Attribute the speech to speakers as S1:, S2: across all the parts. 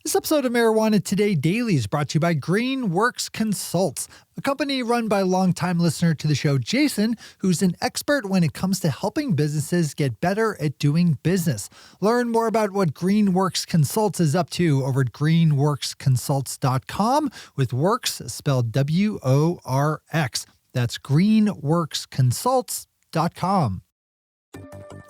S1: This episode of Marijuana Today Daily is brought to you by Greenworks Consults, a company run by longtime listener to the show, Jason, who's an expert when it comes to helping businesses get better at doing business. Learn more about what Greenworks Consults is up to over at greenworksconsults.com, with works spelled W-O-R-X. That's greenworksconsults.com.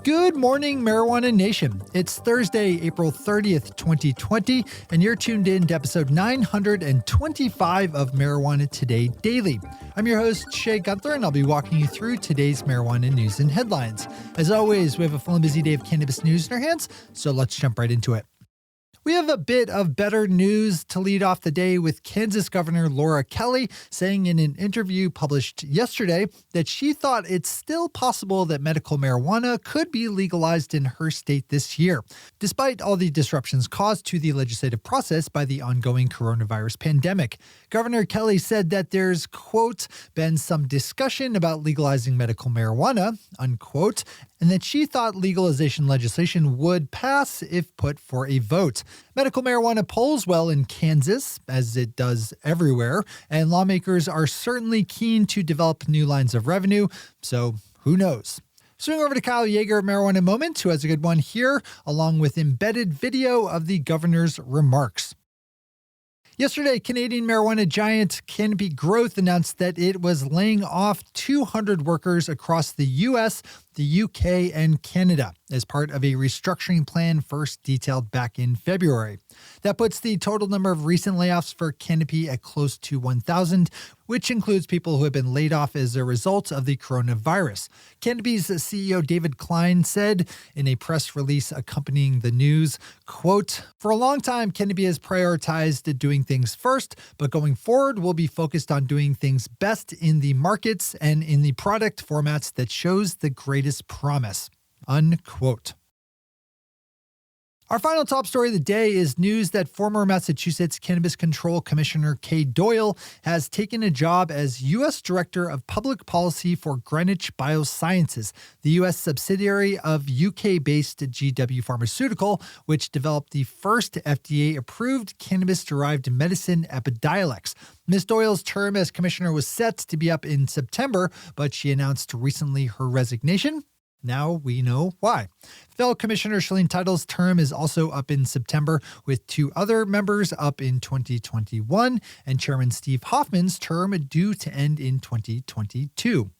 S1: Good morning, Marijuana Nation. It's Thursday, April 30th, 2020, and you're tuned in to episode 925 of Marijuana Today Daily. I'm your host, Shay Gunther, and I'll be walking you through today's marijuana news and headlines. As always, we have a full and busy day of cannabis news in our hands, so let's jump right into it. We have a bit of better news to lead off the day, with Kansas Governor Laura Kelly saying in an interview published yesterday that she thought it's still possible that medical marijuana could be legalized in her state this year, despite all the disruptions caused to the legislative process by the ongoing coronavirus pandemic. Governor Kelly said that there's, quote, been some discussion about legalizing medical marijuana, unquote, and that she thought legalization legislation would pass if put for a vote. Medical marijuana polls well in Kansas, as it does everywhere, and lawmakers are certainly keen to develop new lines of revenue, so who knows? Swing over to Kyle Yeager of Marijuana Moment, who has a good one here, along with embedded video of the governor's remarks. Yesterday, Canadian marijuana giant Canopy Growth announced that it was laying off 200 workers across the U.S., the UK, and Canada as part of a restructuring plan first detailed back in February. That puts the total number of recent layoffs for Canopy at close to 1,000, which includes people who have been laid off as a result of the coronavirus. Canopy's CEO David Klein said in a press release accompanying the news, quote, "For a long time, Canopy has prioritized doing things first, but going forward, we'll be focused on doing things best in the markets and in the product formats that shows the greatest promise," unquote. Our final top story of the day is news that former Massachusetts Cannabis Control Commissioner Kay Doyle has taken a job as U.S. Director of Public Policy for Greenwich Biosciences, the U.S. subsidiary of UK-based GW Pharmaceutical, which developed the first FDA-approved cannabis-derived medicine, Epidiolex. Ms. Doyle's term as commissioner was set to be up in September, but she announced recently her resignation. Now we know why. Fellow Commissioner Shalene Title's term is also up in September, with two other members up in 2021, and Chairman Steve Hoffman's term due to end in 2022.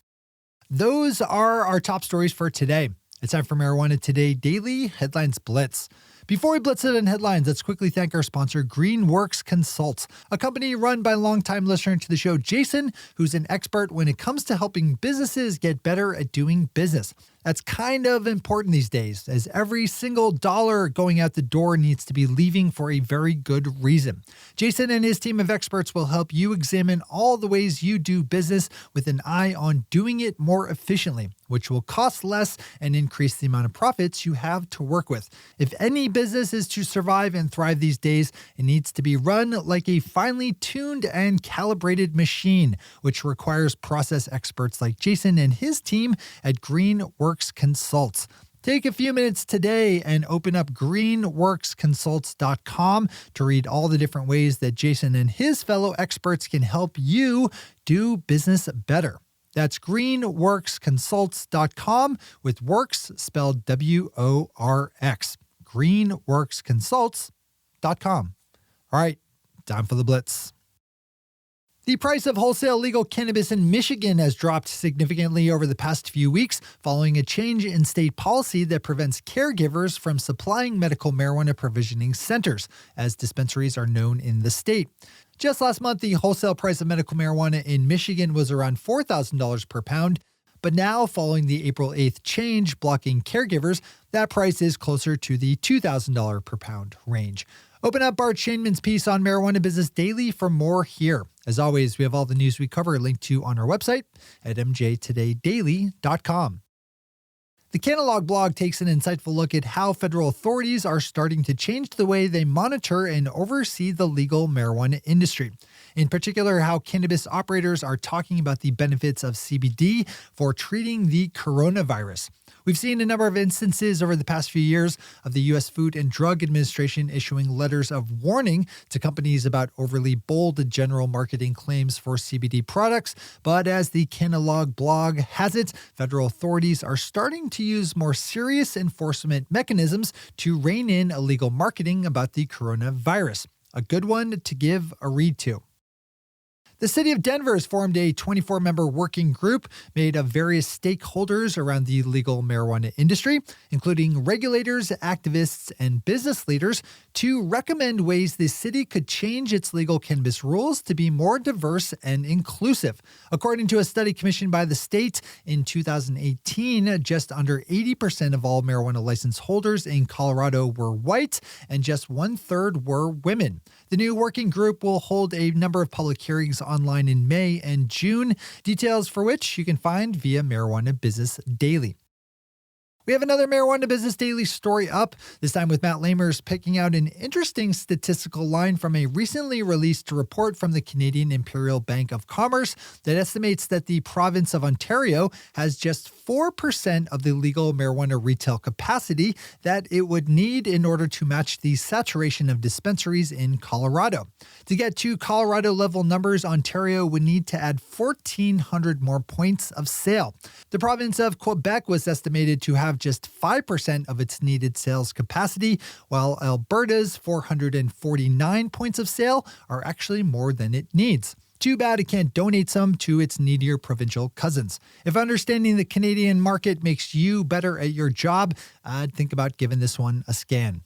S1: Those are our top stories for today. It's time for Marijuana Today Daily Headlines Blitz. Before we blitz it in headlines, let's quickly thank our sponsor, Greenworks Consults, a company run by longtime listener to the show, Jason, who's an expert when it comes to helping businesses get better at doing business. That's kind of important these days, as every single dollar going out the door needs to be leaving for a very good reason. Jason and his team of experts will help you examine all the ways you do business with an eye on doing it more efficiently, which will cost less and increase the amount of profits you have to work with. If any business is to survive and thrive these days, it needs to be run like a finely tuned and calibrated machine, which requires process experts like Jason and his team at Greenworks Consults. Take a few minutes today and open up greenworksconsults.com to read all the different ways that Jason and his fellow experts can help you do business better. That's greenworksconsults.com, with works spelled W-O-R-X. greenworksconsults.com. All right, time for the blitz. The price of wholesale legal cannabis in Michigan has dropped significantly over the past few weeks following a change in state policy that prevents caregivers from supplying medical marijuana provisioning centers, as dispensaries are known in the state. Just last month, the wholesale price of medical marijuana in Michigan was around $4,000 per pound, but now, following the April 8th change blocking caregivers, that price is closer to the $2,000 per pound range. Open up Bart Shainman's piece on Marijuana Business Daily for more here. As always, we have all the news we cover linked to on our website at mjtodaydaily.com. The Canna blog takes an insightful look at how federal authorities are starting to change the way they monitor and oversee the legal marijuana industry. In particular, how cannabis operators are talking about the benefits of CBD for treating the coronavirus. We've seen a number of instances over the past few years of the U.S. Food and Drug Administration issuing letters of warning to companies about overly bold general marketing claims for CBD products. But as the Canna blog has it, federal authorities are starting to use more serious enforcement mechanisms to rein in illegal marketing about the coronavirus. A good one to give a read to. The city of Denver has formed a 24-member working group made of various stakeholders around the legal marijuana industry, including regulators, activists, and business leaders, to recommend ways the city could change its legal cannabis rules to be more diverse and inclusive. According to a study commissioned by the state in 2018, just under 80% of all marijuana license holders in Colorado were white, and just 1/3 were women. The new working group will hold a number of public hearings online in May and June, details for which you can find via Marijuana Business Daily. We have another Marijuana Business Daily story up, this time with Matt Lamers picking out an interesting statistical line from a recently released report from the Canadian Imperial Bank of Commerce that estimates that the province of Ontario has just 4% of the legal marijuana retail capacity that it would need in order to match the saturation of dispensaries in Colorado. To get to Colorado-level numbers, Ontario would need to add 1,400 more points of sale. The province of Quebec was estimated to have just 5% of its needed sales capacity, while Alberta's 449 points of sale are actually more than it needs. Too bad it can't donate some to its needier provincial cousins. If understanding the Canadian market makes you better at your job, I'd think about giving this one a scan.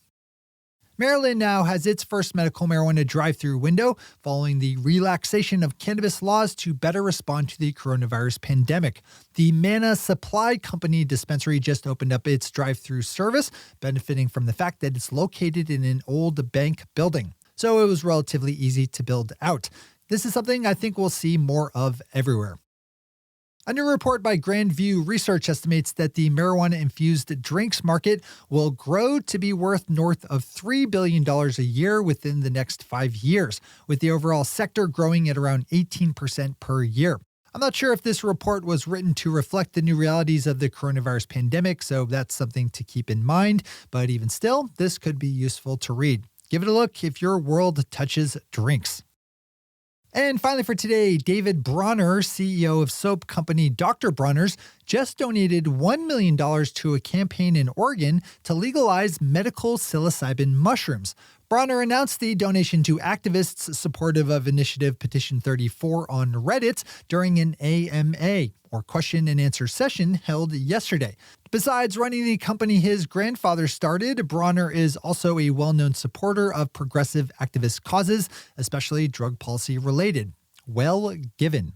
S1: Maryland now has its first medical marijuana drive-through window following the relaxation of cannabis laws to better respond to the coronavirus pandemic. The Manna Supply Company dispensary just opened up its drive-through service, benefiting from the fact that it's located in an old bank building. So it was relatively easy to build out. This is something I think we'll see more of everywhere. A new report by Grandview Research estimates that the marijuana-infused drinks market will grow to be worth north of $3 billion a year within the next 5 years, with the overall sector growing at around 18% per year. I'm not sure if this report was written to reflect the new realities of the coronavirus pandemic, so that's something to keep in mind, but even still, this could be useful to read. Give it a look if your world touches drinks. And finally for today, David Bronner, CEO of soap company Dr. Bronner's, just donated $1 million to a campaign in Oregon to legalize medical psilocybin mushrooms. Bronner announced the donation to activists supportive of Initiative Petition 34 on Reddit during an AMA, or question and answer session, held yesterday. Besides running the company his grandfather started, Bronner is also a well-known supporter of progressive activist causes, especially drug policy related. Well given.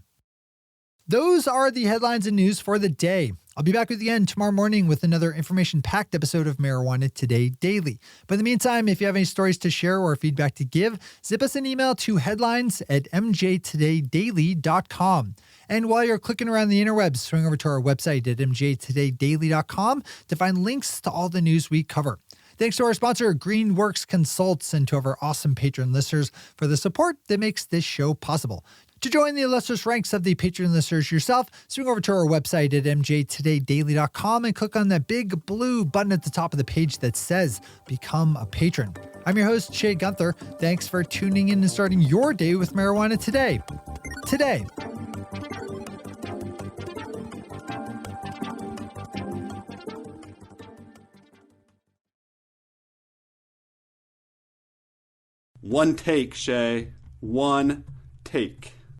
S1: Those are the headlines and news for the day. I'll be back with you again tomorrow morning with another information-packed episode of Marijuana Today Daily. But in the meantime, if you have any stories to share or feedback to give, zip us an email to headlines@mjtodaydaily.com. And while you're clicking around the interwebs, swing over to our website at mjtodaydaily.com to find links to all the news we cover. Thanks to our sponsor, Greenworks Consults, and to our awesome patron listeners for the support that makes this show possible. To join the illustrious ranks of the patron listeners yourself, swing over to our website at mjtodaydaily.com and click on that big blue button at the top of the page that says Become a Patron. I'm your host, Shay Gunther. Thanks for tuning in and starting your day with marijuana today. Today.
S2: One take, Shay. One take.